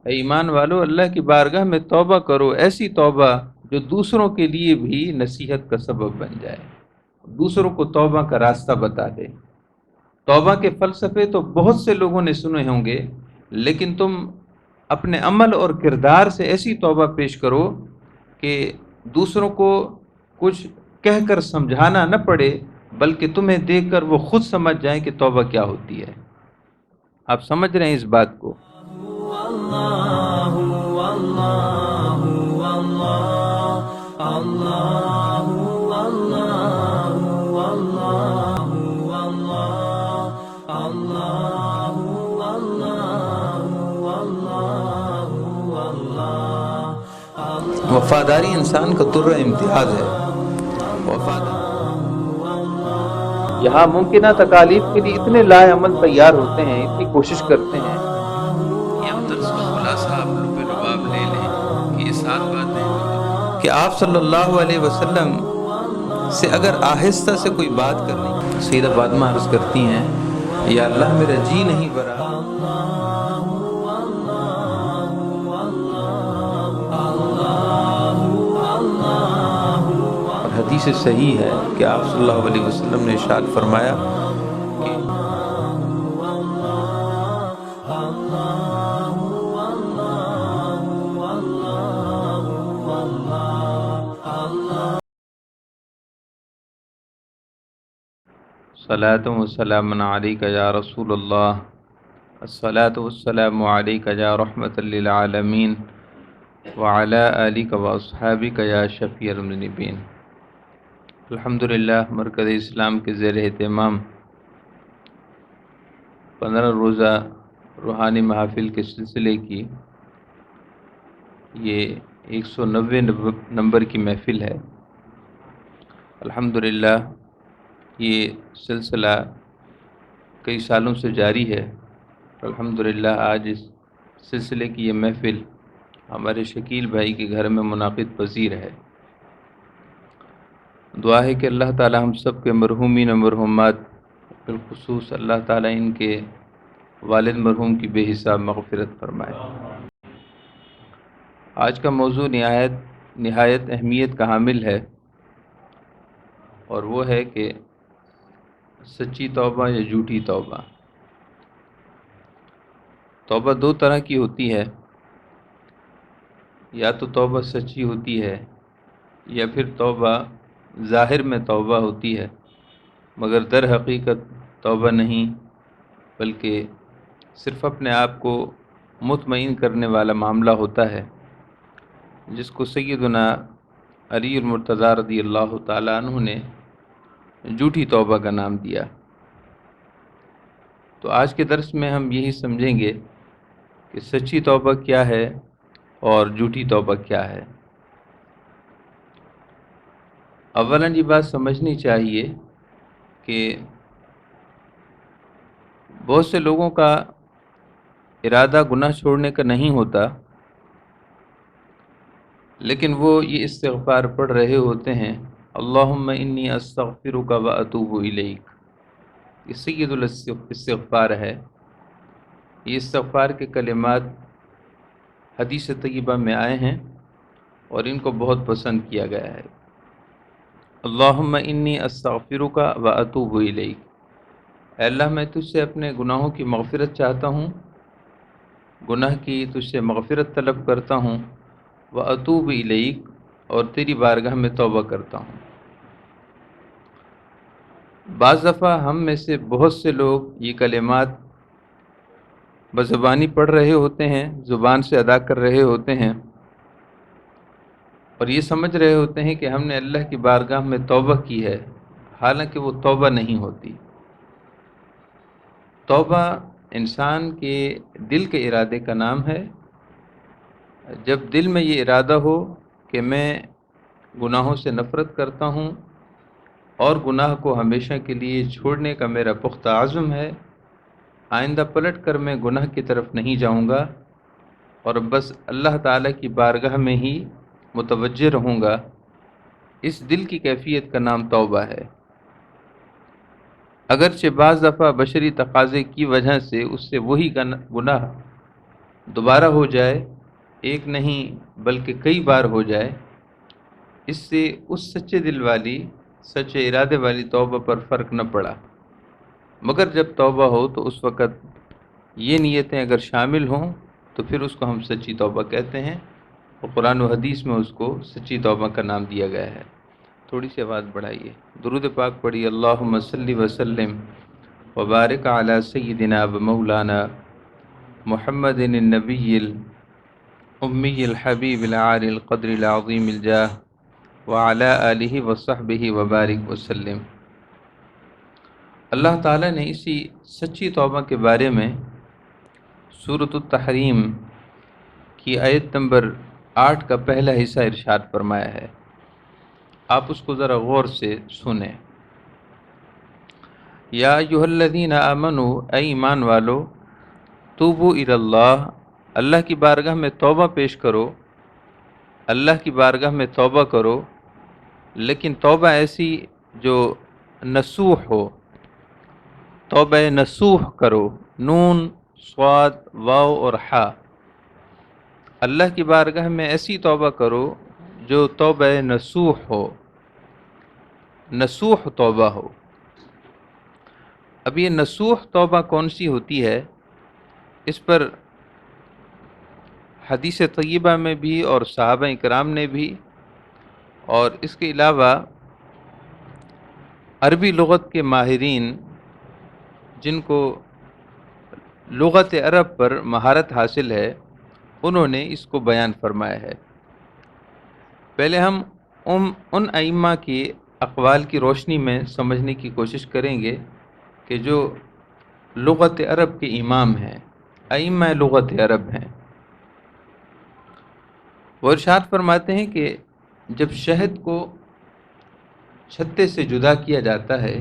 اے ایمان والو، اللہ کی بارگاہ میں توبہ کرو، ایسی توبہ جو دوسروں کے لیے بھی نصیحت کا سبب بن جائے، دوسروں کو توبہ کا راستہ بتا دے۔ توبہ کے فلسفے تو بہت سے لوگوں نے سنے ہوں گے، لیکن تم اپنے عمل اور کردار سے ایسی توبہ پیش کرو کہ دوسروں کو کچھ کہہ کر سمجھانا نہ پڑے، بلکہ تمہیں دیکھ کر وہ خود سمجھ جائیں کہ توبہ کیا ہوتی ہے۔ آپ سمجھ رہے ہیں اس بات کو؟ وفاداری انسان کا درہ امتیاز ہے۔ یہاں ممکنہ تکالیف کے لیے اتنے لائے عمل تیار ہوتے ہیں، اتنی کوشش کرتے ہیں۔ یہ ہم درس کا خلاصہ آپ لب لباب لے لیں کہ یہ 7 باتیں کہ آپ صلی اللہ علیہ وسلم سے اگر آہستہ سے کوئی بات کرنی، سیدہ فاطمہ عرض کرتی ہیں یا اللہ میرا جی نہیں بھرا، اور حدیث صحیح ہے کہ آپ صلی اللہ علیہ وسلم نے ارشاد فرمایا کہ صلاۃ و سلام علیک یا رسول اللہ، الصلاۃ والسلام علیک یا رحمۃ للعالمین وعلی آلک و اصحابک یا شفیع المذنبین۔ الحمدللہ مرکز اسلام کے زیر اہتمام 15 روزہ روحانی محافل کے سلسلے کی یہ 190 نمبر کی محفل ہے۔ الحمدللہ یہ سلسلہ کئی سالوں سے جاری ہے۔ الحمدللہ آج اس سلسلے کی یہ محفل ہمارے شکیل بھائی کے گھر میں منعقد پذیر ہے۔ دعا ہے کہ اللہ تعالی ہم سب کے مرحومین و مرحومات، بالخصوص اللہ تعالی ان کے والد مرحوم کی بے حساب مغفرت فرمائے۔ آج کا موضوع نہایت اہمیت کا حامل ہے، اور وہ ہے کہ سچی توبہ یا جھوٹی توبہ۔ توبہ 2 طرح کی ہوتی ہے، یا تو توبہ سچی ہوتی ہے، یا پھر توبہ ظاہر میں توبہ ہوتی ہے مگر در حقیقت توبہ نہیں، بلکہ صرف اپنے آپ کو مطمئن کرنے والا معاملہ ہوتا ہے، جس کو سیدنا علی المرتضیٰ رضی اللہ تعالیٰ عنہ نے جھوٹی توبہ کا نام دیا۔ تو آج کے درس میں ہم یہی سمجھیں گے کہ سچی توبہ کیا ہے اور جھوٹی توبہ کیا ہے۔ اولاً یہ بات سمجھنی چاہیے کہ بہت سے لوگوں کا ارادہ گناہ چھوڑنے کا نہیں ہوتا، لیکن وہ یہ استغفار پڑھ رہے ہوتے ہیں، اللہم انی استغفرک و اتوب الیک۔ یہ سید الاستغفار ہے۔ یہ استغفار کے کلمات حدیث طیبہ میں آئے ہیں اور ان کو بہت پسند کیا گیا ہے۔ اللہم انی استغفرک و اتوب الیک، اے اللہ میں تجھ سے اپنے گناہوں کی مغفرت چاہتا ہوں، گناہ کی تجھ سے مغفرت طلب کرتا ہوں، وَأَتُوبُ إِلَيْكَ، اور تیری بارگاہ میں توبہ کرتا ہوں۔ بعض دفعہ ہم میں سے بہت سے لوگ یہ کلمات بزبانی پڑھ رہے ہوتے ہیں، زبان سے ادا کر رہے ہوتے ہیں، اور یہ سمجھ رہے ہوتے ہیں کہ ہم نے اللہ کی بارگاہ میں توبہ کی ہے، حالانکہ وہ توبہ نہیں ہوتی۔ توبہ انسان کے دل کے ارادے کا نام ہے۔ جب دل میں یہ ارادہ ہو کہ میں گناہوں سے نفرت کرتا ہوں اور گناہ کو ہمیشہ کے لیے چھوڑنے کا میرا پختہ عزم ہے، آئندہ پلٹ کر میں گناہ کی طرف نہیں جاؤں گا اور بس اللہ تعالیٰ کی بارگاہ میں ہی متوجہ رہوں گا، اس دل کی کیفیت کا نام توبہ ہے۔ اگرچہ بعض دفعہ بشری تقاضے کی وجہ سے اس سے وہی گناہ دوبارہ ہو جائے، ایک نہیں بلکہ کئی بار ہو جائے، اس سے اس سچے دل والی، سچے ارادے والی توبہ پر فرق نہ پڑا، مگر جب توبہ ہو تو اس وقت یہ نیتیں اگر شامل ہوں تو پھر اس کو ہم سچی توبہ کہتے ہیں، اور قرآن و حدیث میں اس کو سچی توبہ کا نام دیا گیا ہے۔ تھوڑی سی آواز بڑھائیے، درود پاک پڑھیے، اللہم صلی وسلم وبارک علی سیدنا و مولانا محمد النبی الامی الحبیب العالی القدر العظیم الجاہ وعلی آلہ وصحبہ وبارک وسلم۔ اللہ تعالیٰ نے اسی سچی توبہ کے بارے میں سورۃ التحریم کی آیت نمبر 8 کا پہلا حصہ ارشاد فرمایا ہے، آپ اس کو ذرا غور سے سنیں۔ یا ایھا الذین آمنوا، اے ایمان والو، توبوا الی اللہ، اللہ کی بارگاہ میں توبہ پیش کرو، اللہ کی بارگاہ میں توبہ کرو، لیکن توبہ ایسی جو نصوح ہو، توبہ نصوح کرو، نون صاد واو اور حا، اللہ کی بارگاہ میں ایسی توبہ کرو جو توبہ نصوح ہو، نصوح توبہ ہو۔ اب یہ نصوح توبہ کون سی ہوتی ہے، اس پر حدیث طیبہ میں بھی اور صحابہ کرام نے بھی، اور اس کے علاوہ عربی لغت کے ماہرین جن کو لغت عرب پر مہارت حاصل ہے، انہوں نے اس کو بیان فرمایا ہے۔ پہلے ہم ان ائمہ کی اقوال کی روشنی میں سمجھنے کی کوشش کریں گے کہ جو لغت عرب کے امام ہیں، ائمہ لغت عرب ہیں، وہ ارشاد فرماتے ہیں کہ جب شہد کو چھتے سے جدا کیا جاتا ہے،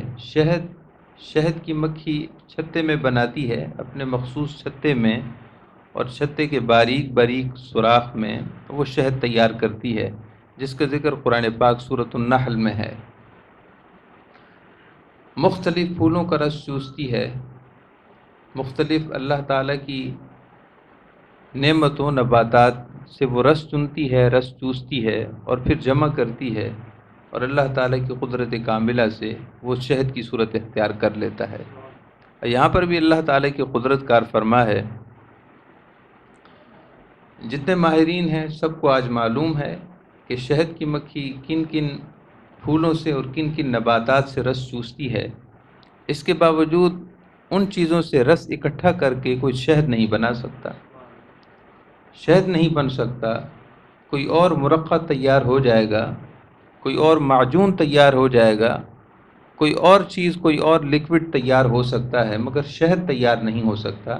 شہد کی مکھی چھتے میں بناتی ہے، اپنے مخصوص چھتے میں، اور چھتے کے باریک باریک سوراخ میں وہ شہد تیار کرتی ہے، جس کا ذکر قرآن پاک سورۃ النحل میں ہے۔ مختلف پھولوں کا رس چوستی ہے، مختلف اللہ تعالیٰ کی نعمتوں نباتات سے وہ رس چنتی ہے، رس چوستی ہے، اور پھر جمع کرتی ہے، اور اللہ تعالیٰ کی قدرت کاملہ سے وہ شہد کی صورت اختیار کر لیتا ہے۔ یہاں پر بھی اللہ تعالیٰ کی قدرت کار فرما ہے۔ جتنے ماہرین ہیں سب کو آج معلوم ہے کہ شہد کی مکھی کن کن پھولوں سے اور کن کن نباتات سے رس چوستی ہے، اس کے باوجود ان چیزوں سے رس اکٹھا کر کے کوئی شہد نہیں بنا سکتا، شہد نہیں بن سکتا۔ کوئی اور مرقع تیار ہو جائے گا، کوئی اور معجون تیار ہو جائے گا، کوئی اور چیز، کوئی اور لکوڈ تیار ہو سکتا ہے، مگر شہد تیار نہیں ہو سکتا،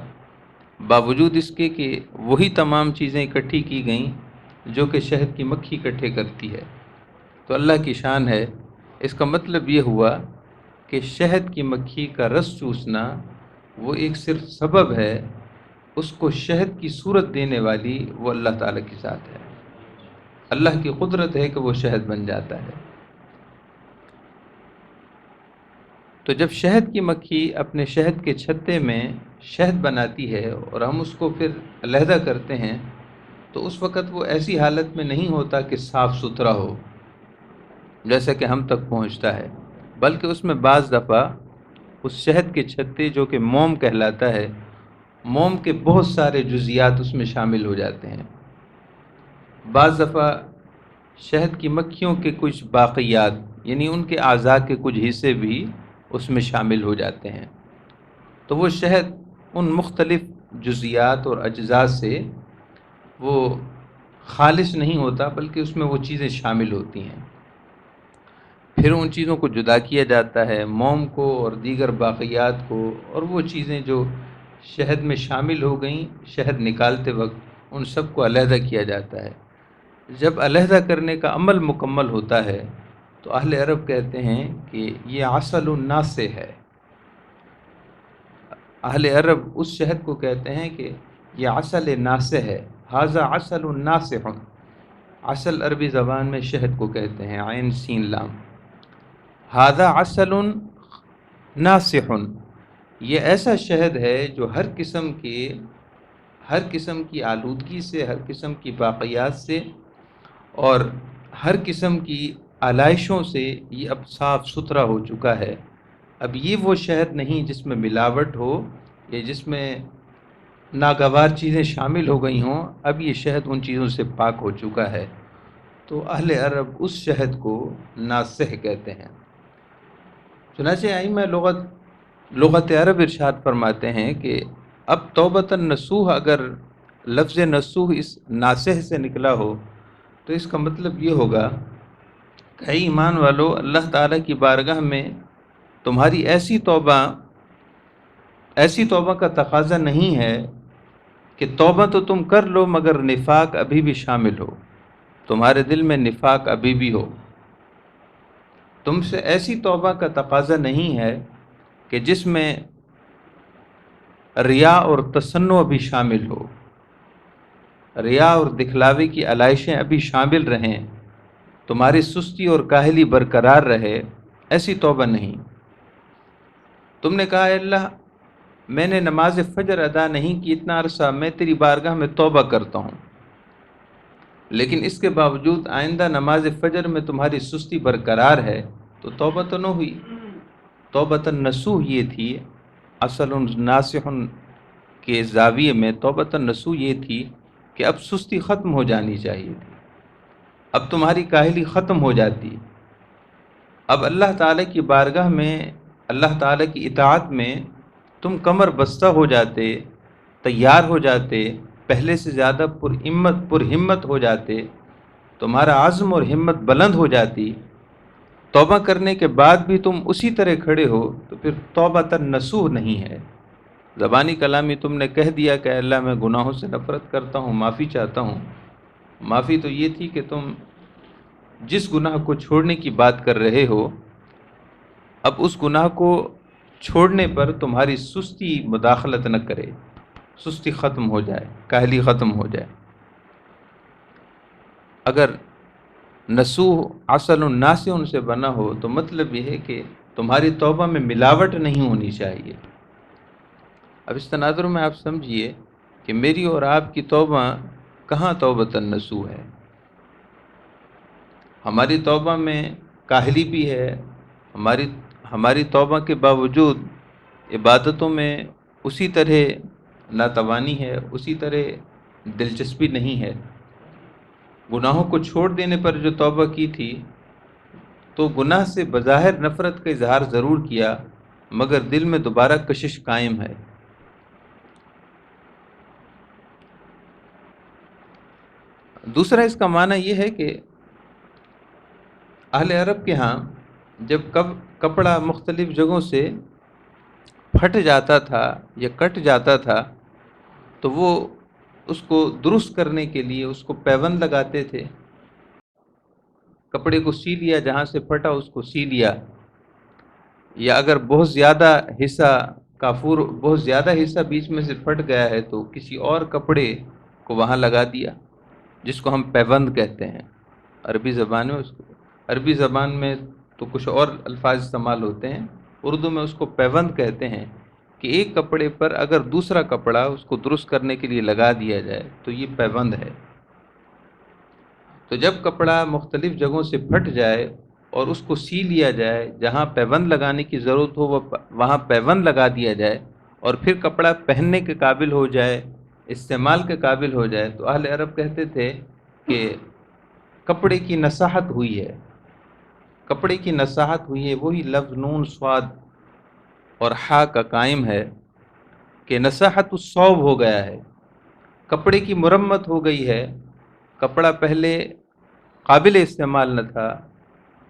باوجود اس کے کہ وہی تمام چیزیں اکٹھی کی گئیں جو کہ شہد کی مکھی اکٹھے کرتی ہے۔ تو اللہ کی شان ہے۔ اس کا مطلب یہ ہوا کہ شہد کی مکھی کا رس چوسنا وہ ایک صرف سبب ہے، اس کو شہد کی صورت دینے والی وہ اللہ تعالیٰ کی ذات ہے، اللہ کی قدرت ہے کہ وہ شہد بن جاتا ہے۔ تو جب شہد کی مکھی اپنے شہد کے چھتے میں شہد بناتی ہے اور ہم اس کو پھر علیحدہ کرتے ہیں، تو اس وقت وہ ایسی حالت میں نہیں ہوتا کہ صاف ستھرا ہو جیسا کہ ہم تک پہنچتا ہے، بلکہ اس میں بعض دفعہ اس شہد کے چھتے جو کہ موم کہلاتا ہے، موم کے بہت سارے جزیات اس میں شامل ہو جاتے ہیں۔ بعض دفعہ شہد کی مکھیوں کے کچھ باقیات، یعنی ان کے اعضاء کے کچھ حصے بھی اس میں شامل ہو جاتے ہیں، تو وہ شہد ان مختلف جزیات اور اجزاء سے وہ خالص نہیں ہوتا، بلکہ اس میں وہ چیزیں شامل ہوتی ہیں۔ پھر ان چیزوں کو جدا کیا جاتا ہے، موم کو اور دیگر باقیات کو، اور وہ چیزیں جو شہد میں شامل ہو گئیں شہد نکالتے وقت، ان سب کو علیحدہ کیا جاتا ہے۔ جب علیحدہ کرنے کا عمل مکمل ہوتا ہے تو اہل عرب کہتے ہیں کہ یہ عسل الناس ہے۔ اہل عرب اس شہد کو کہتے ہیں کہ یہ عسل ناسہ ہے، ھذا عسل ناسح۔ عسل عربی زبان میں شہد کو کہتے ہیں، عین سین لام۔ ھذا عسل ناسح، یہ ایسا شہد ہے جو ہر قسم کے ہر قسم کی آلودگی سے، ہر قسم کی باقیات سے اور ہر قسم کی آلائشوں سے یہ اب صاف ستھرا ہو چکا ہے۔ اب یہ وہ شہد نہیں جس میں ملاوٹ ہو یا جس میں ناگوار چیزیں شامل ہو گئی ہوں، اب یہ شہد ان چیزوں سے پاک ہو چکا ہے۔ تو اہل عرب اس شہد کو ناصح کہتے ہیں۔ چنانچہ ائمہ لغت عرب ارشاد فرماتے ہیں کہ اب توبۃ النصوح اگر لفظ نصوح اس ناصح سے نکلا ہو تو اس کا مطلب یہ ہوگا کہ اے ایمان والو، اللہ تعالیٰ کی بارگاہ میں تمہاری ایسی توبہ کا تقاضا نہیں ہے کہ توبہ تو تم کر لو مگر نفاق ابھی بھی شامل ہو، تمہارے دل میں نفاق ابھی بھی ہو۔ تم سے ایسی توبہ کا تقاضا نہیں ہے کہ جس میں ریا اور تصنع بھی شامل ہو، ریا اور دکھلاوے کی علائشیں ابھی شامل رہیں، تمہاری سستی اور کاہلی برقرار رہے، ایسی توبہ نہیں۔ تم نے کہا اے اللہ میں نے نماز فجر ادا نہیں کی اتنا عرصہ، میں تیری بارگاہ میں توبہ کرتا ہوں، لیکن اس کے باوجود آئندہ نماز فجر میں تمہاری سستی برقرار ہے، تو توبہ تو نہ ہوئی۔ توبۃ النصوح یہ تھی، اصل ناصح کے زاویے میں توبۃ النصوح یہ تھی کہ اب سستی ختم ہو جانی چاہیے تھی، اب تمہاری کاہلی ختم ہو جاتی، اب اللہ تعالیٰ کی بارگاہ میں، اللہ تعالیٰ کی اطاعت میں تم کمر بستہ ہو جاتے، تیار ہو جاتے، پہلے سے زیادہ پر ہمت ہو جاتے، تمہارا عزم اور ہمت بلند ہو جاتی۔ توبہ کرنے کے بعد بھی تم اسی طرح کھڑے ہو تو پھر توبۃ النصوح نہیں ہے۔ زبانی کلامی تم نے کہہ دیا کہ اللہ میں گناہوں سے نفرت کرتا ہوں، معافی چاہتا ہوں۔ معافی تو یہ تھی کہ تم جس گناہ کو چھوڑنے کی بات کر رہے ہو، اب اس گناہ کو چھوڑنے پر تمہاری سستی مداخلت نہ کرے، سستی ختم ہو جائے، کاہلی ختم ہو جائے۔ اگر نصوح اصل ناصح سے بنا ہو تو مطلب یہ ہے کہ تمہاری توبہ میں ملاوٹ نہیں ہونی چاہیے۔ اب اس تناظر میں آپ سمجھیے کہ میری اور آپ کی توبہ کہاں توبۃ النصوح ہے۔ ہماری توبہ میں کاہلی بھی ہے، ہماری توبہ کے باوجود عبادتوں میں اسی طرح ناتوانی ہے، اسی طرح دلچسپی نہیں ہے۔ گناہوں کو چھوڑ دینے پر جو توبہ کی تھی تو گناہ سے بظاہر نفرت کا اظہار ضرور کیا، مگر دل میں دوبارہ کشش قائم ہے۔ دوسرا اس کا معنی یہ ہے کہ اہل عرب کے ہاں جب کپڑا مختلف جگہوں سے پھٹ جاتا تھا یا کٹ جاتا تھا تو وہ اس کو درست کرنے کے لیے اس کو پیوند لگاتے تھے، کپڑے کو سی لیا، جہاں سے پھٹا اس کو سی لیا، یا اگر بہت زیادہ حصہ بیچ میں سے پھٹ گیا ہے تو کسی اور کپڑے کو وہاں لگا دیا، جس کو ہم پیوند کہتے ہیں عربی زبان میں تو کچھ اور الفاظ استعمال ہوتے ہیں، اردو میں اس کو پیوند کہتے ہیں کہ ایک کپڑے پر اگر دوسرا کپڑا اس کو درست کرنے کے لیے لگا دیا جائے تو یہ پیوند ہے۔ تو جب کپڑا مختلف جگہوں سے پھٹ جائے اور اس کو سی لیا جائے، جہاں پیوند لگانے کی ضرورت ہو وہاں پیوند لگا دیا جائے، اور پھر کپڑا پہننے کے قابل ہو جائے، استعمال کے قابل ہو جائے، تو اہل عرب کہتے تھے کہ کپڑے کی نصاحت ہوئی ہے، کپڑے کی نصاحت ہوئی ہے۔ وہی لفظ نون صاد اور ہا کا قائم ہے کہ نصاحت الصوب ہو گیا ہے، کپڑے کی مرمت ہو گئی ہے۔ کپڑا پہلے قابل استعمال نہ تھا،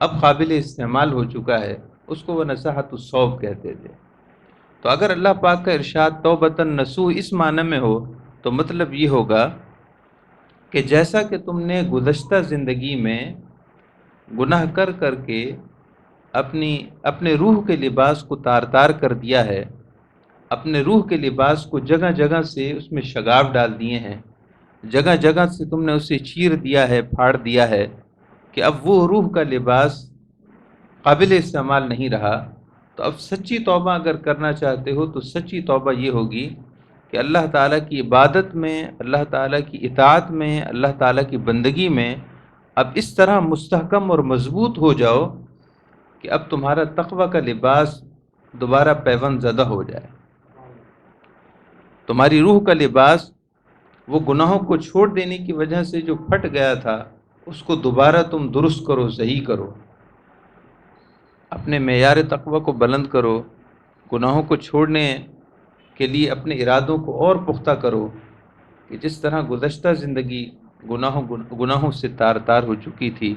اب قابل استعمال ہو چکا ہے، اس کو وہ نصاحت الصوب کہتے تھے۔ تو اگر اللہ پاک کا ارشاد توبۃ النصوح اس معنی میں ہو تو مطلب یہ ہوگا کہ جیسا کہ تم نے گزشتہ زندگی میں گناہ کر کر کے اپنے روح کے لباس کو تار تار کر دیا ہے، اپنے روح کے لباس کو جگہ جگہ سے اس میں شگاف ڈال دیے ہیں، جگہ جگہ سے تم نے اسے چیر دیا ہے، پھاڑ دیا ہے، کہ اب وہ روح کا لباس قابل استعمال نہیں رہا، تو اب سچی توبہ اگر کرنا چاہتے ہو تو سچی توبہ یہ ہوگی کہ اللہ تعالیٰ کی عبادت میں، اللہ تعالیٰ کی اطاعت میں، اللہ تعالیٰ کی بندگی میں اب اس طرح مستحکم اور مضبوط ہو جاؤ کہ اب تمہارا تقوی کا لباس دوبارہ پیوند زدہ ہو جائے، تمہاری روح کا لباس وہ گناہوں کو چھوڑ دینے کی وجہ سے جو پھٹ گیا تھا اس کو دوبارہ تم درست کرو، صحیح کرو، اپنے معیار تقوی کو بلند کرو، گناہوں کو چھوڑنے کے لیے اپنے ارادوں کو اور پختہ کرو کہ جس طرح گزشتہ زندگی گناہوں سے تار تار ہو چکی تھی،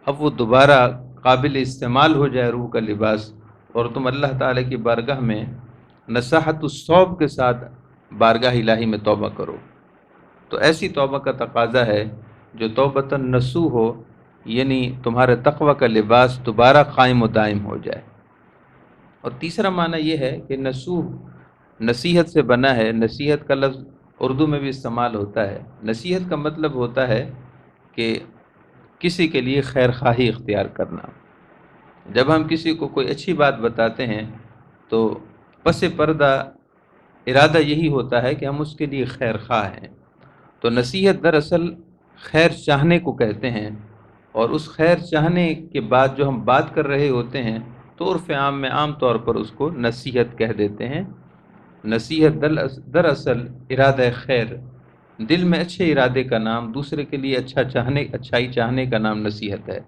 اب وہ دوبارہ قابل استعمال ہو جائے روح کا لباس، اور تم اللہ تعالیٰ کی بارگاہ میں نصاحت الصوب کے ساتھ بارگاہ الہی میں توبہ کرو۔ تو ایسی توبہ کا تقاضا ہے جو توبۃ النصوح ہو، یعنی تمہارے تقوی کا لباس دوبارہ قائم و دائم ہو جائے۔ اور تیسرا معنی یہ ہے کہ نصوح نصیحت سے بنا ہے۔ نصیحت کا لفظ اردو میں بھی استعمال ہوتا ہے۔ نصیحت کا مطلب ہوتا ہے کہ کسی کے لیے خیر خواہی اختیار کرنا۔ جب ہم کسی کو کوئی اچھی بات بتاتے ہیں تو پس پردہ ارادہ یہی ہوتا ہے کہ ہم اس کے لیے خیر خواہ ہیں۔ تو نصیحت دراصل خیر چاہنے کو کہتے ہیں، اور اس خیر چاہنے کے بعد جو ہم بات کر رہے ہوتے ہیں تو عرف عام میں عام طور پر اس کو نصیحت کہہ دیتے ہیں۔ نصیحت دراصل ارادہ خیر، دل میں اچھے ارادے کا نام، دوسرے کے لیے اچھائی چاہنے کا نام نصیحت ہے۔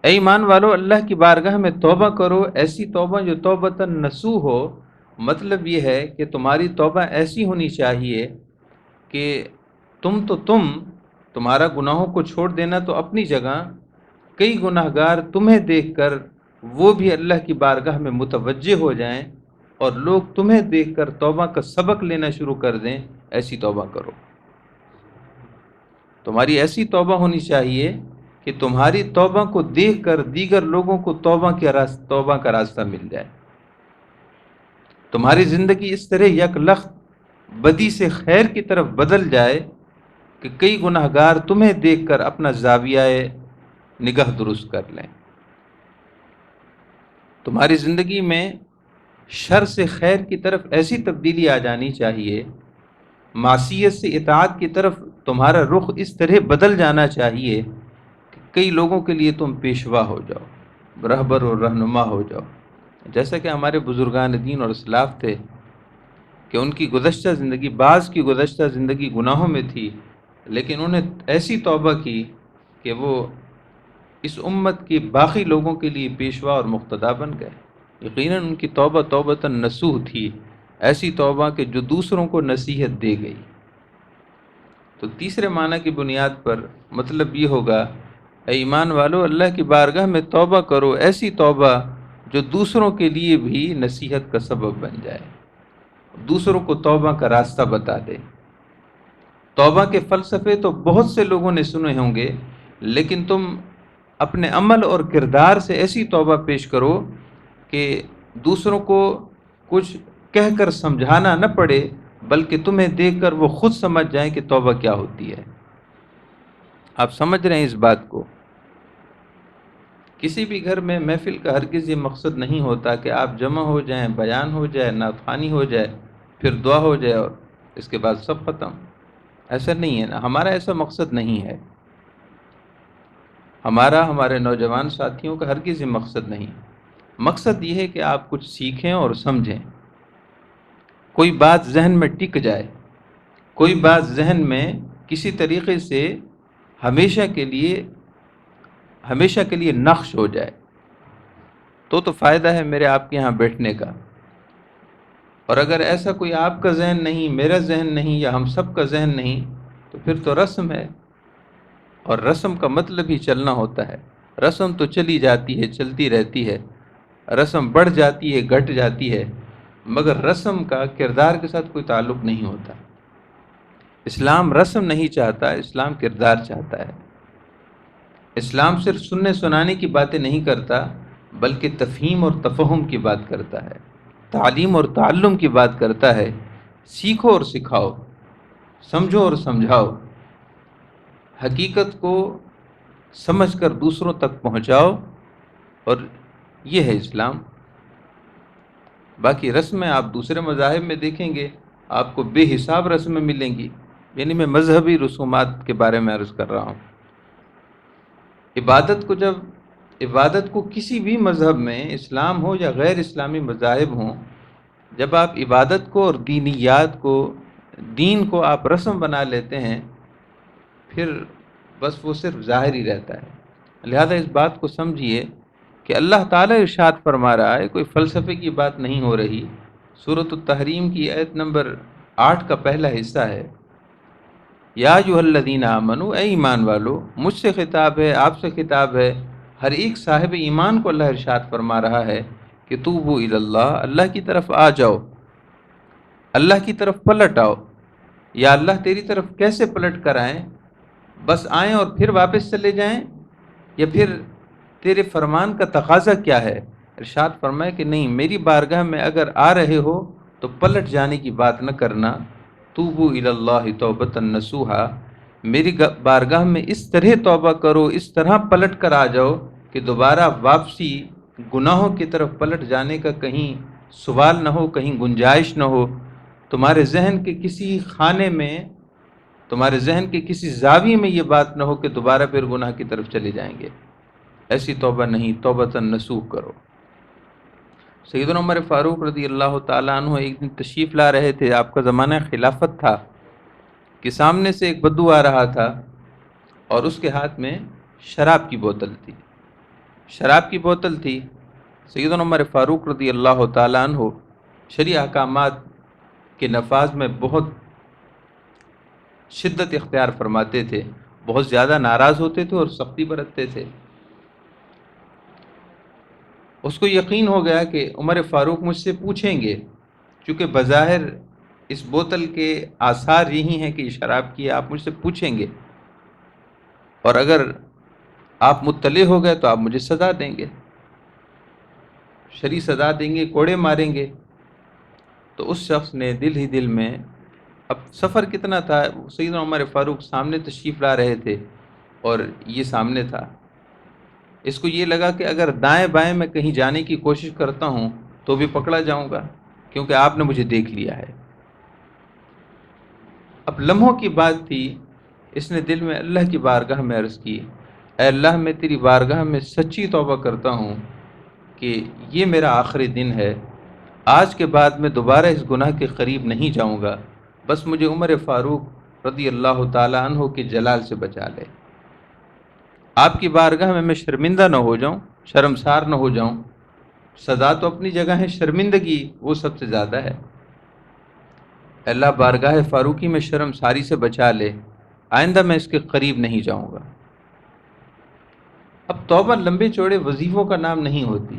اے ایمان والو، اللہ کی بارگاہ میں توبہ کرو، ایسی توبہ جو توبۃ النصوح ہو۔ مطلب یہ ہے کہ تمہاری توبہ ایسی ہونی چاہیے کہ تمہارا گناہوں کو چھوڑ دینا تو اپنی جگہ، کئی گناہ گار تمہیں دیکھ کر وہ بھی اللہ کی بارگاہ میں متوجہ ہو جائیں اور لوگ تمہیں دیکھ کر توبہ کا سبق لینا شروع کر دیں، ایسی توبہ کرو۔ تمہاری ایسی توبہ ہونی چاہیے کہ تمہاری توبہ کو دیکھ کر دیگر لوگوں کو توبہ کا راستہ مل جائے، تمہاری زندگی اس طرح یک لخت بدی سے خیر کی طرف بدل جائے کہ کئی گناہ گار تمہیں دیکھ کر اپنا زاویہ نگاہ درست کر لیں۔ تمہاری زندگی میں شر سے خیر کی طرف ایسی تبدیلی آ جانی چاہیے، معصیت سے اطاعت کی طرف تمہارا رخ اس طرح بدل جانا چاہیے کہ کئی لوگوں کے لیے تم پیشوا ہو جاؤ، رہبر اور رہنما ہو جاؤ۔ جیسا کہ ہمارے بزرگان دین اور اسلاف تھے کہ ان کی گزشتہ زندگی، بعض کی گزشتہ زندگی گناہوں میں تھی، لیکن انہیں ایسی توبہ کی کہ وہ اس امت کی باقی لوگوں کے لیے پیشوا اور مقتدا بن گئے۔ یقیناً ان کی توبہ توبۃ النصوح تھی، ایسی توبہ کہ جو دوسروں کو نصیحت دے گئی۔ تو تیسرے معنی کی بنیاد پر مطلب یہ ہوگا، اے ایمان والو، اللہ کی بارگاہ میں توبہ کرو، ایسی توبہ جو دوسروں کے لیے بھی نصیحت کا سبب بن جائے، دوسروں کو توبہ کا راستہ بتا دے۔ توبہ کے فلسفے تو بہت سے لوگوں نے سنے ہوں گے، لیکن تم اپنے عمل اور کردار سے ایسی توبہ پیش کرو کہ دوسروں کو کچھ کہہ کر سمجھانا نہ پڑے، بلکہ تمہیں دیکھ کر وہ خود سمجھ جائیں کہ توبہ کیا ہوتی ہے۔ آپ سمجھ رہے ہیں اس بات کو؟ کسی بھی گھر میں محفل کا ہرگز یہ مقصد نہیں ہوتا کہ آپ جمع ہو جائیں، بیان ہو جائے، نعت خوانی ہو جائے، پھر دعا ہو جائے اور اس کے بعد سب ختم۔ ایسا نہیں ہے نا، ہمارا ایسا مقصد نہیں ہے، ہمارے نوجوان ساتھیوں کا ہرگز یہ مقصد نہیں۔ مقصد یہ ہے کہ آپ کچھ سیکھیں اور سمجھیں، کوئی بات ذہن میں ٹک جائے، کوئی بات ذہن میں کسی طریقے سے ہمیشہ کے لیے نقش ہو جائے، تو فائدہ ہے میرے آپ کے یہاں بیٹھنے کا۔ اور اگر ایسا کوئی آپ کا ذہن نہیں، میرا ذہن نہیں، یا ہم سب کا ذہن نہیں، تو پھر تو رسم ہے، اور رسم کا مطلب ہی چلنا ہوتا ہے۔ رسم تو چلی جاتی ہے، چلتی رہتی ہے، رسم بڑھ جاتی ہے، گھٹ جاتی ہے، مگر رسم کا کردار کے ساتھ کوئی تعلق نہیں ہوتا۔ اسلام رسم نہیں چاہتا، اسلام کردار چاہتا ہے۔ اسلام صرف سننے سنانے کی باتیں نہیں کرتا، بلکہ تفہیم اور تفہم کی بات کرتا ہے، تعلیم اور تعلم کی بات کرتا ہے۔ سیکھو اور سکھاؤ، سمجھو اور سمجھاؤ، حقیقت کو سمجھ کر دوسروں تک پہنچاؤ، اور یہ ہے اسلام۔ باقی رسمیں آپ دوسرے مذاہب میں دیکھیں گے آپ کو بے حساب رسمیں ملیں گی. یعنی میں مذہبی رسومات کے بارے میں عرض کر رہا ہوں. عبادت کو کسی بھی مذہب میں، اسلام ہو یا غیر اسلامی مذاہب ہوں، جب آپ عبادت کو اور دینیات کو، دین کو آپ رسم بنا لیتے ہیں، پھر بس وہ صرف ظاہر ہی رہتا ہے. لہذا اس بات کو سمجھیے کہ اللہ تعالیٰ ارشاد فرما رہا ہے، کوئی فلسفے کی بات نہیں ہو رہی. سورۃ التحریم کی آیت نمبر 8 کا پہلا حصہ ہے، یا ایھا الذین آمنو، اے ایمان والو. مجھ سے خطاب ہے، آپ سے خطاب ہے، ہر ایک صاحب ایمان کو اللہ ارشاد فرما رہا ہے کہ توبوا الی اللہ، اللہ کی طرف آ جاؤ، اللہ کی طرف پلٹ آؤ. یا اللہ تیری طرف کیسے پلٹ کر آئیں؟ بس آئیں اور پھر واپس چلے جائیں، یا پھر تیرے فرمان کا تقاضا کیا ہے؟ ارشاد فرمائے کہ نہیں، میری بارگاہ میں اگر آ رہے ہو تو پلٹ جانے کی بات نہ کرنا. توبوا الی اللہ توبۃ نصوحا، میری بارگاہ میں اس طرح توبہ کرو، اس طرح پلٹ کر آ جاؤ کہ دوبارہ واپسی گناہوں کی طرف پلٹ جانے کا کہیں سوال نہ ہو، کہیں گنجائش نہ ہو. تمہارے ذہن کے کسی خانے میں، تمہارے ذہن کے کسی زاویے میں یہ بات نہ ہو کہ دوبارہ پھر گناہ کی طرف چلے جائیں گے. ایسی توبہ نہیں، توبۃ نصوح کرو. سیدنا عمر فاروق رضی اللہ تعالیٰ عنہ ایک دن تشریف لا رہے تھے، آپ کا زمانہ خلافت تھا، کہ سامنے سے ایک بدو آ رہا تھا اور اس کے ہاتھ میں شراب کی بوتل تھی. شراب کی بوتل تھی. سیدنا عمر فاروق رضی اللہ تعالیٰ عنہ شرعی احکامات کے نفاذ میں بہت شدت اختیار فرماتے تھے، بہت زیادہ ناراض ہوتے تھے اور سختی برتتے تھے. اس کو یقین ہو گیا کہ عمر فاروق مجھ سے پوچھیں گے، چونکہ بظاہر اس بوتل کے آثار یہی ہیں کہ یہ شراب کی ہے، آپ مجھ سے پوچھیں گے، اور اگر آپ مطلع ہو گئے تو آپ مجھے سزا دیں گے، شرعی سزا دیں گے، کوڑے ماریں گے. تو اس شخص نے دل ہی دل میں، اب سفر کتنا تھا، سیدنا عمر فاروق سامنے تشریف لا رہے تھے اور یہ سامنے تھا. اس کو یہ لگا کہ اگر دائیں بائیں میں کہیں جانے کی کوشش کرتا ہوں تو بھی پکڑا جاؤں گا، کیونکہ آپ نے مجھے دیکھ لیا ہے. اب لمحوں کی بات تھی، اس نے دل میں اللہ کی بارگاہ میں عرض کی، اے اللہ، میں تیری بارگاہ میں سچی توبہ کرتا ہوں کہ یہ میرا آخری دن ہے، آج کے بعد میں دوبارہ اس گناہ کے قریب نہیں جاؤں گا، بس مجھے عمر فاروق رضی اللہ تعالیٰ عنہ کے جلال سے بچا لے. آپ کی بارگاہ میں شرمندہ نہ ہو جاؤں، شرمسار نہ ہو جاؤں. سزا تو اپنی جگہ ہے، شرمندگی وہ سب سے زیادہ ہے. اللہ بارگاہ فاروقی میں شرمساری سے بچا لے، آئندہ میں اس کے قریب نہیں جاؤں گا. اب توبہ لمبے چوڑے وظیفوں کا نام نہیں ہوتی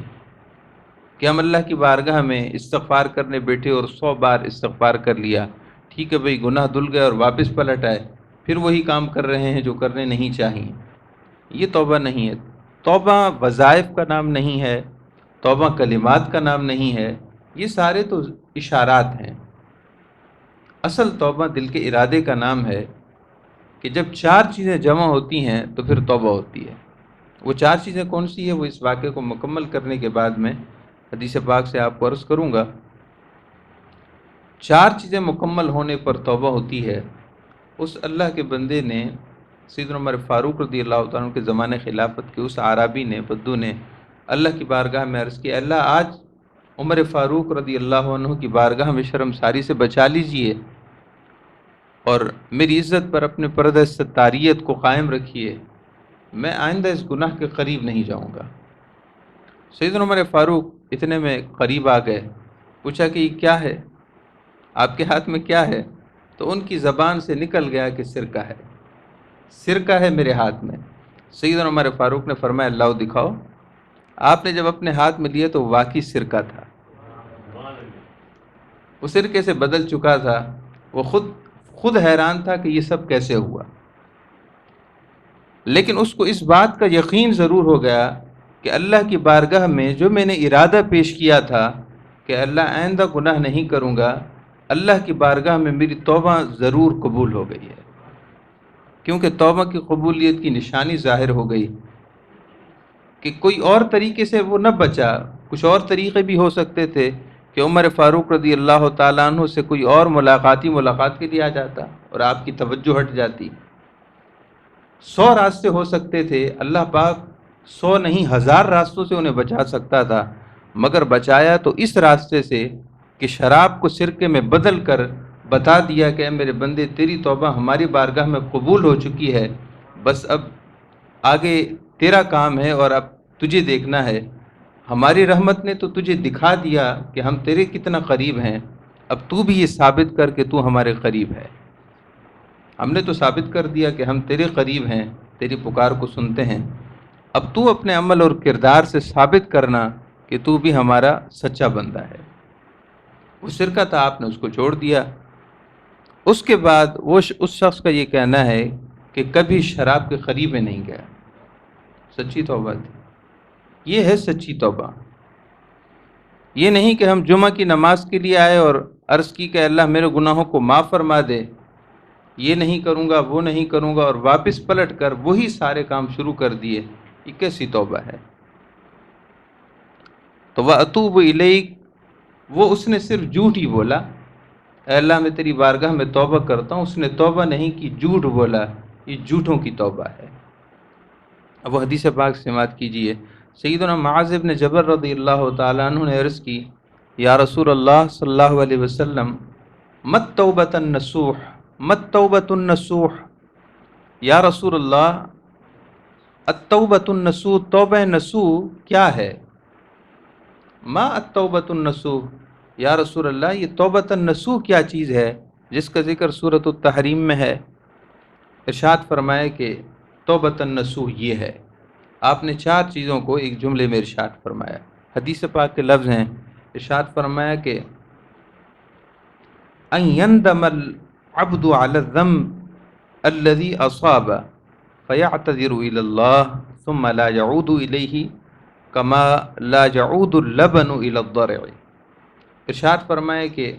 کہ ہم اللہ کی بارگاہ میں استغفار کرنے بیٹھے اور 100 بار استغفار کر لیا، ٹھیک ہے بھئی، گناہ دھل گئے اور واپس پلٹ آئے، پھر وہی کام کر رہے ہیں جو کرنے نہیں چاہیے. یہ توبہ نہیں ہے. توبہ وظائف کا نام نہیں ہے، توبہ کلمات کا نام نہیں ہے، یہ سارے تو اشارات ہیں. اصل توبہ دل کے ارادے کا نام ہے کہ جب 4 چیزیں جمع ہوتی ہیں تو پھر توبہ ہوتی ہے. وہ 4 چیزیں کون سی ہیں، وہ اس واقعے کو مکمل کرنے کے بعد میں حدیث پاک سے آپ کو عرض کروں گا. 4 چیزیں مکمل ہونے پر توبہ ہوتی ہے. اس اللہ کے بندے نے، سیدنا عمر فاروق رضی اللہ تعالیٰ عنہ کے زمانے خلافت کے اس عرابی نے، بدو نے اللہ کی بارگاہ میں عرض کیا، اللہ آج عمر فاروق رضی اللہ عنہ کی بارگاہ میں شرمساری سے بچا لیجئے اور میری عزت پر اپنے پردہ ستاریت کو قائم رکھیے، میں آئندہ اس گناہ کے قریب نہیں جاؤں گا. سیدنا عمر فاروق اتنے میں قریب آ گئے، پوچھا کہ یہ کیا ہے، آپ کے ہاتھ میں کیا ہے؟ تو ان کی زبان سے نکل گیا کہ سرکہ ہے، سرکہ ہے میرے ہاتھ میں. سیدنا عمر فاروق نے فرمایا لاؤ دکھاؤ. آپ نے جب اپنے ہاتھ میں لیا تو واقعی سرکہ تھا، وہ سرکے سے بدل چکا تھا. وہ خود حیران تھا کہ یہ سب کیسے ہوا، لیکن اس کو اس بات کا یقین ضرور ہو گیا کہ اللہ کی بارگاہ میں جو میں نے ارادہ پیش کیا تھا کہ اللہ آئندہ گناہ نہیں کروں گا، اللہ کی بارگاہ میں میری توبہ ضرور قبول ہو گئی ہے. کیونکہ توبہ کی قبولیت کی نشانی ظاہر ہو گئی کہ کوئی اور طریقے سے وہ نہ بچا. کچھ اور طریقے بھی ہو سکتے تھے کہ عمر فاروق رضی اللہ تعالیٰ عنہ سے کوئی اور ملاقات کے لیے آ جاتا اور آپ کی توجہ ہٹ جاتی۔ 100 راستے ہو سکتے تھے، اللہ پاک 100 نہیں 1000 راستوں سے انہیں بچا سکتا تھا، مگر بچایا تو اس راستے سے کہ شراب کو سرکے میں بدل کر بتا دیا کہ اے میرے بندے، تیری توبہ ہماری بارگاہ میں قبول ہو چکی ہے، بس اب آگے تیرا کام ہے اور اب تجھے دیکھنا ہے۔ ہماری رحمت نے تو تجھے دکھا دیا کہ ہم تیرے کتنا قریب ہیں، اب تو بھی یہ ثابت کر کہ تو ہمارے قریب ہے۔ ہم نے تو ثابت کر دیا کہ ہم تیرے قریب ہیں، تیری پکار کو سنتے ہیں، اب تو اپنے عمل اور کردار سے ثابت کرنا کہ تو بھی ہمارا سچا بندہ ہے۔ وہ شرکا تھا، آپ نے اس کو چھوڑ دیا۔ اس کے بعد اس شخص کا یہ کہنا ہے کہ کبھی شراب کے قریب میں نہیں گیا۔ سچی توبہ تھی، یہ ہے سچی توبہ۔ یہ نہیں کہ ہم جمعہ کی نماز کے لیے آئے اور عرض کی کہ اللہ میرے گناہوں کو معاف فرما دے، یہ نہیں کروں گا، وہ نہیں کروں گا، اور واپس پلٹ کر وہی سارے کام شروع کر دیے۔ یہ کیسی توبہ ہے؟ تو وَأَتُوبُ إِلَيْكَ، وہ اس نے صرف جھوٹ ہی بولا، اے اللہ میں تیری بارگاہ میں توبہ کرتا ہوں، اس نے توبہ نہیں کی، جھوٹ بولا۔ یہ جھوٹوں کی توبہ ہے۔ اب وہ حدیث پاک سماعت کیجئے۔ سیدنا معاذ بن جبل رضی اللہ تعالیٰ عنہ نے عرض کی، یا رسول اللہ صلی اللہ علیہ وسلم، مت توبۃ النصوح، مت توبۃ النصوح، یا رسول اللہ التوبۃ النصوح، توبہ نصوح کیا ہے؟ ما التوبۃ النصوح، یا رسول اللہ یہ توبۃ النصوح کیا چیز ہے جس کا ذکر سورۃ التحریم میں ہے؟ ارشاد فرمائے کہ توبۃ النصوح یہ ہے۔ آپ نے 4 چیزوں کو ایک جملے میں ارشاد فرمایا۔ حدیث پاک کے لفظ ہیں، ارشاد فرمایا کہ ان یندم العبد علی الذنب الذی اصاب فیعتذر الی اللہ ثم لا یعود الیہ کما لا یعود اللبن الی الضرع۔ ارشاد فرمایا کہ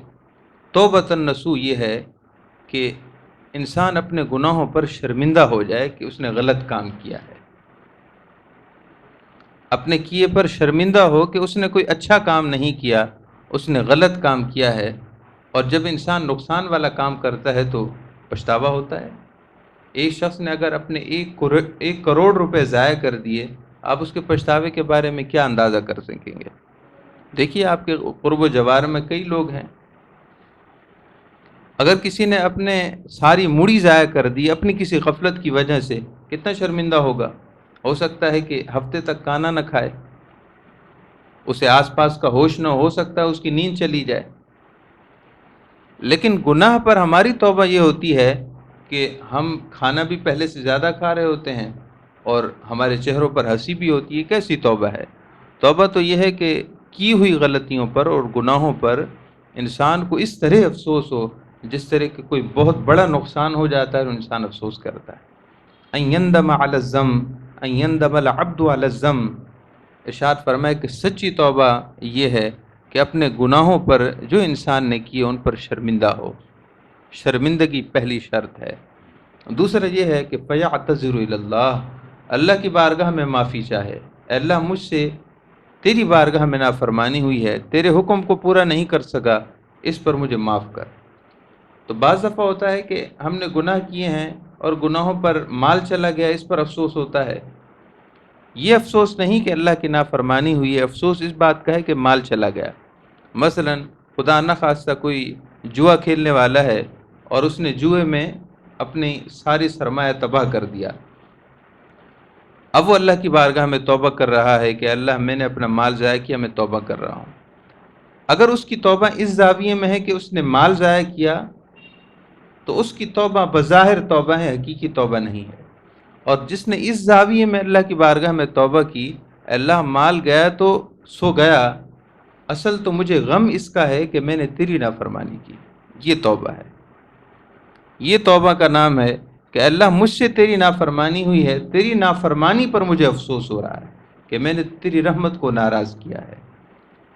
توبۃ النصوح یہ ہے کہ انسان اپنے گناہوں پر شرمندہ ہو جائے کہ اس نے غلط کام کیا ہے، اپنے کیے پر شرمندہ ہو کہ اس نے کوئی اچھا کام نہیں کیا، اس نے غلط کام کیا ہے۔ اور جب انسان نقصان والا کام کرتا ہے تو پچھتاوا ہوتا ہے۔ ایک شخص نے اگر اپنے 1 کروڑ روپے ضائع کر دیے، آپ اس کے پچھتاوے کے بارے میں کیا اندازہ کر سکیں گے؟ دیکھیے آپ کے قرب و جوار میں کئی لوگ ہیں، اگر کسی نے اپنے ساری موڑی ضائع کر دی اپنی کسی غفلت کی وجہ سے، کتنا شرمندہ ہوگا؟ ہو سکتا ہے کہ ہفتے تک کھانا نہ کھائے، اسے آس پاس کا ہوش نہ ہو سکتا ہے اس کی نیند چلی جائے۔ لیکن گناہ پر ہماری توبہ یہ ہوتی ہے کہ ہم کھانا بھی پہلے سے زیادہ کھا رہے ہوتے ہیں اور ہمارے چہروں پر ہنسی بھی ہوتی ہے۔ کیسی توبہ ہے؟ توبہ تو یہ ہے کہ کی ہوئی غلطیوں پر اور گناہوں پر انسان کو اس طرح افسوس ہو جس طرح کہ کوئی بہت بڑا نقصان ہو جاتا ہے اور انسان افسوس کرتا ہے۔ ان یندم علی الذنب، ان یندم العبد علی الذنب، ارشاد فرمائے کہ سچی توبہ یہ ہے کہ اپنے گناہوں پر جو انسان نے کیے ان پر شرمندہ ہو۔ شرمندگی پہلی شرط ہے۔ دوسرا یہ ہے کہ فیعتذر الی اللہ، اللہ کی بارگاہ میں معافی چاہے، اے اللہ مجھ سے تیری بارگاہ میں نافرمانی ہوئی ہے، تیرے حکم کو پورا نہیں کر سکا، اس پر مجھے معاف کر۔ تو بعض دفعہ ہوتا ہے کہ ہم نے گناہ کیے ہیں اور گناہوں پر مال چلا گیا، اس پر افسوس ہوتا ہے۔ یہ افسوس نہیں کہ اللہ کی نافرمانی ہوئی ہے، افسوس اس بات کا ہے کہ مال چلا گیا۔ مثلا خدا نہ خواستہ کوئی جوا کھیلنے والا ہے اور اس نے جوئے میں اپنی ساری سرمایہ تباہ کر دیا، اب وہ اللہ کی بارگاہ میں توبہ کر رہا ہے کہ اللہ میں نے اپنا مال ضائع کیا، میں توبہ کر رہا ہوں۔ اگر اس کی توبہ اس زاویے میں ہے کہ اس نے مال ضائع کیا تو اس کی توبہ بظاہر توبہ ہے، حقیقی توبہ نہیں ہے۔ اور جس نے اس زاویے میں اللہ کی بارگاہ میں توبہ کی، اللہ مال گیا تو سو گیا، اصل تو مجھے غم اس کا ہے کہ میں نے تیری نافرمانی کی، یہ توبہ ہے۔ یہ توبہ کا نام ہے کہ اللہ مجھ سے تیری نافرمانی ہوئی ہے، تیری نافرمانی پر مجھے افسوس ہو رہا ہے کہ میں نے تیری رحمت کو ناراض کیا ہے،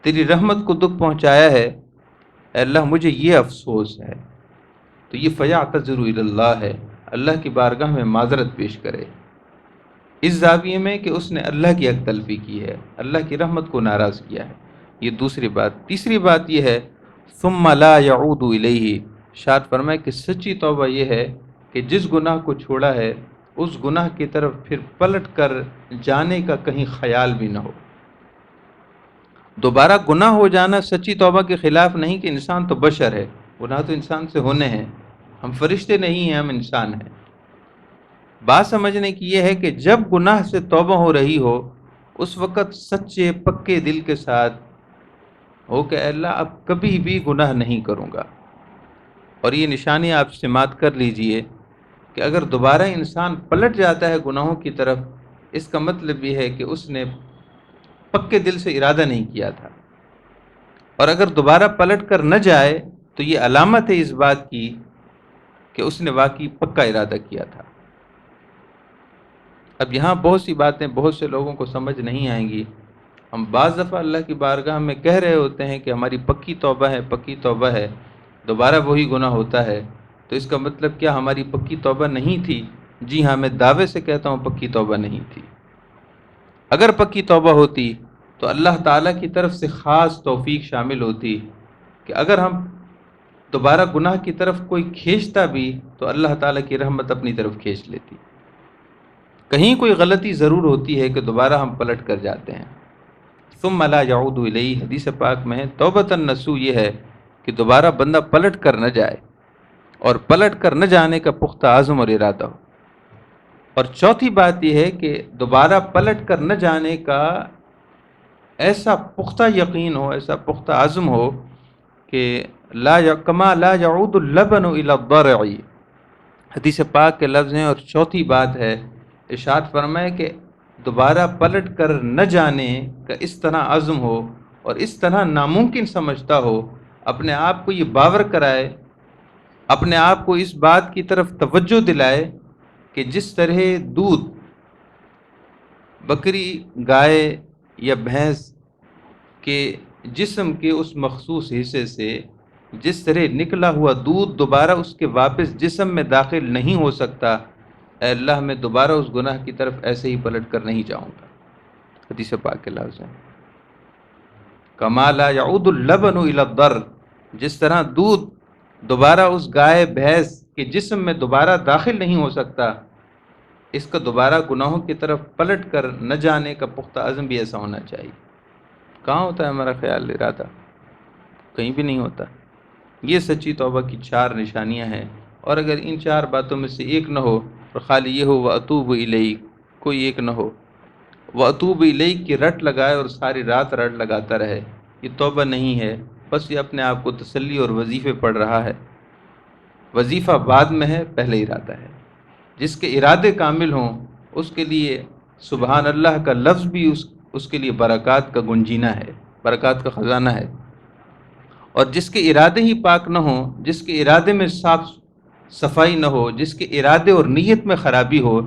تیری رحمت کو دکھ پہنچایا ہے، اے اللہ مجھے یہ افسوس ہے۔ تو یہ فیعتذر الی اللہ ہے، اللہ کی بارگاہ میں معذرت پیش کرے، اس زاویے میں کہ اس نے اللہ کی حق تلفی کی ہے، اللہ کی رحمت کو ناراض کیا ہے۔ یہ دوسری بات. تیسری بات یہ ہے ثم لا يعود الیہ. ارشاد فرمائے کہ سچی توبہ یہ ہے کہ جس گناہ کو چھوڑا ہے اس گناہ کی طرف پھر پلٹ کر جانے کا کہیں خیال بھی نہ ہو. دوبارہ گناہ ہو جانا سچی توبہ کے خلاف نہیں کہ انسان تو بشر ہے، گناہ تو انسان سے ہونے ہیں، ہم فرشتے نہیں ہیں، ہم انسان ہیں. بات سمجھنے کی یہ ہے کہ جب گناہ سے توبہ ہو رہی ہو اس وقت سچے پکے دل کے ساتھ ہو کہ اے اللہ اب کبھی بھی گناہ نہیں کروں گا. اور یہ نشانی آپ سماعت کر لیجئے کہ اگر دوبارہ انسان پلٹ جاتا ہے گناہوں کی طرف، اس کا مطلب یہ ہے کہ اس نے پکے دل سے ارادہ نہیں کیا تھا. اور اگر دوبارہ پلٹ کر نہ جائے تو یہ علامت ہے اس بات کی کہ اس نے واقعی پکا ارادہ کیا تھا. اب یہاں بہت سی باتیں بہت سے لوگوں کو سمجھ نہیں آئیں گی. ہم بعض دفعہ اللہ کی بارگاہ میں کہہ رہے ہوتے ہیں کہ ہماری پکی توبہ ہے، پکی توبہ ہے، دوبارہ وہی گناہ ہوتا ہے، تو اس کا مطلب کیا ہماری پکی توبہ نہیں تھی؟ جی ہاں، میں دعوے سے کہتا ہوں پکی توبہ نہیں تھی. اگر پکی توبہ ہوتی تو اللہ تعالیٰ کی طرف سے خاص توفیق شامل ہوتی کہ اگر ہم دوبارہ گناہ کی طرف کوئی کھینچتا بھی تو اللہ تعالیٰ کی رحمت اپنی طرف کھینچ لیتی. کہیں کوئی غلطی ضرور ہوتی ہے کہ دوبارہ ہم پلٹ کر جاتے ہیں. ثم لا يعود الیہ، حدیث پاک میں ہے توبۃ النصوح یہ ہے کہ دوبارہ بندہ پلٹ کر نہ جائے اور پلٹ کر نہ جانے کا پختہ عزم اور ارادہ ہو. اور چوتھی بات یہ ہے کہ دوبارہ پلٹ کر نہ جانے کا ایسا پختہ یقین ہو، ایسا پختہ عزم ہو کہ کما لا يعود اللبن الى الضرع. حدیث پاک کے لفظ ہیں. اور چوتھی بات ہے ارشاد فرمائے کہ دوبارہ پلٹ کر نہ جانے کا اس طرح عزم ہو اور اس طرح ناممکن سمجھتا ہو، اپنے آپ کو یہ باور کرائے، اپنے آپ کو اس بات کی طرف توجہ دلائے کہ جس طرح دودھ بکری، گائے یا بھینس کے جسم کے اس مخصوص حصے سے جس طرح نکلا ہوا دودھ دوبارہ اس کے واپس جسم میں داخل نہیں ہو سکتا، اے اللہ میں دوبارہ اس گناہ کی طرف ایسے ہی پلٹ کر نہیں جاؤں گا. حدیث پاک کے لفظ ہیں کما لا يعود اللبن الى الضر. جس طرح دودھ دوبارہ اس گائے بھینس کے جسم میں دوبارہ داخل نہیں ہو سکتا، اس کا دوبارہ گناہوں کی طرف پلٹ کر نہ جانے کا پختہ عزم بھی ایسا ہونا چاہیے. کہاں ہوتا ہے ہمارا خیال ارادہ؟ کہیں بھی نہیں ہوتا. یہ سچی توبہ کی 4 نشانیاں ہیں. اور اگر ان 4 باتوں میں سے ایک نہ ہو اور خالی یہ ہو وَأَتُوبُ إِلَيْكَ، کوئی ایک نہ ہو، وَأَتُوبُ إِلَيْكَ کی رٹ لگائے اور ساری رات رٹ لگاتا رہے، یہ توبہ نہیں ہے. بس یہ اپنے آپ کو تسلی اور وظیفے پڑھ رہا ہے. وظیفہ بعد میں ہے، پہلے ارادہ ہے. جس کے ارادے کامل ہوں اس کے لیے سبحان اللہ کا لفظ بھی اس کے لیے برکات کا گنجینہ ہے، برکات کا خزانہ ہے. اور جس کے ارادے ہی پاک نہ ہوں، جس کے ارادے میں صاف صفائی نہ ہو، جس کے ارادے اور نیت میں خرابی ہو،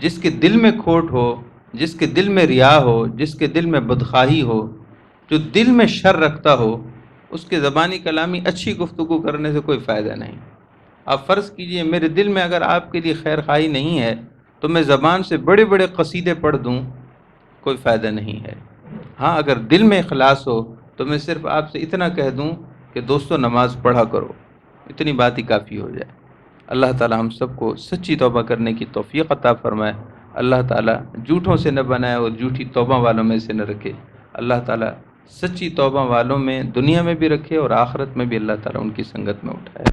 جس کے دل میں کھوٹ ہو، جس کے دل میں ریا ہو، جس کے دل میں بدخواہی ہو، جو دل میں شر رکھتا ہو، اس کے زبانی کلامی اچھی گفتگو کرنے سے کوئی فائدہ نہیں. آپ فرض کیجئے میرے دل میں اگر آپ کے لیے خیر خواہی نہیں ہے تو میں زبان سے بڑے بڑے قصیدے پڑھ دوں، کوئی فائدہ نہیں ہے. ہاں اگر دل میں اخلاص ہو تو میں صرف آپ سے اتنا کہہ دوں کہ دوستو نماز پڑھا کرو، اتنی بات ہی کافی ہو جائے. اللہ تعالی ہم سب کو سچی توبہ کرنے کی توفیق عطا فرمائے. اللہ تعالی جھوٹوں سے نہ بنائے اور جھوٹی توبہ والوں میں سے نہ رکھے. اللہ تعالی سچی توبہ والوں میں دنیا میں بھی رکھے اور آخرت میں بھی اللہ تعالی ان کی سنگت میں اٹھائے.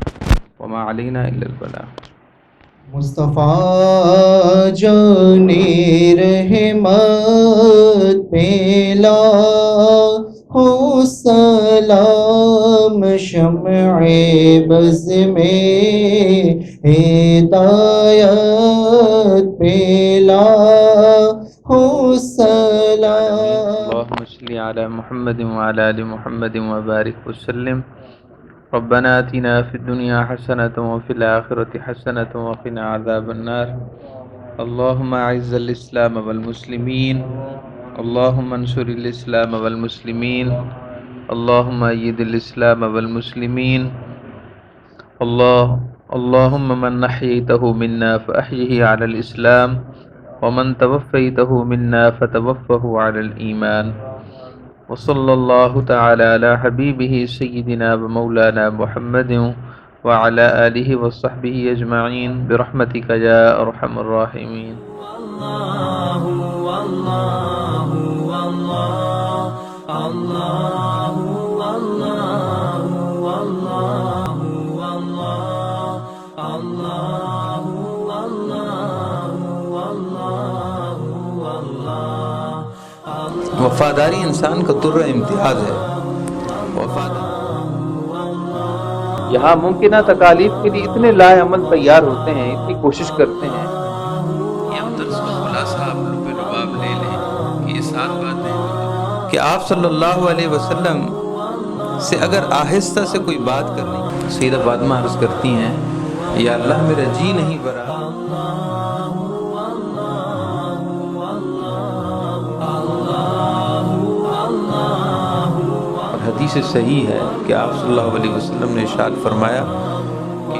وما علینا الا البلاغ. مصطفیٰ جان رحمت پھیلا ہو سلام شمع بز میں ہدایت پھیلا ہو سلام. اللهم صل على محمد وعلى آل محمد وبارك وسلم. ربنا آتنا في الدنيا حسنة وفي الآخرة حسنة وقنا عذاب النار. اللهم أعز الإسلام والمسلمين، اللهم انصر الإسلام والمسلمين، اللهم أيد الإسلام والمسلمين. اللهم من أحييته منا فأحيه على الإسلام ومن توفيته منا فتوفه على الإيمان. وصلى الله تعالى على حبيبه سيدنا ومولانا محمد وعلى آله وصحبه أجمعين برحمتك يا أرحم الراحمين. الله والله والله الله والله والله والله الله والله والله والله. وفاداری انسان کا در امتیاز ہے. یہاں ممکنہ تکالیف کے لیے اتنے لائے عمل تیار ہوتے ہیں، اتنی کوشش کرتے ہیں کہ ہم درس کا خلاصہ آپ لب لباب لے لیں کہ یہ 7 باتیں کہ آپ صلی اللہ علیہ وسلم سے اگر آہستہ سے کوئی بات کرنی. سیدہ فاطمہ عرض کرتی ہیں یا اللہ میرا جی نہیں بھرا. اور حدیث صحیح ہے کہ آپ صلی اللہ علیہ وسلم نے ارشاد فرمایا کہ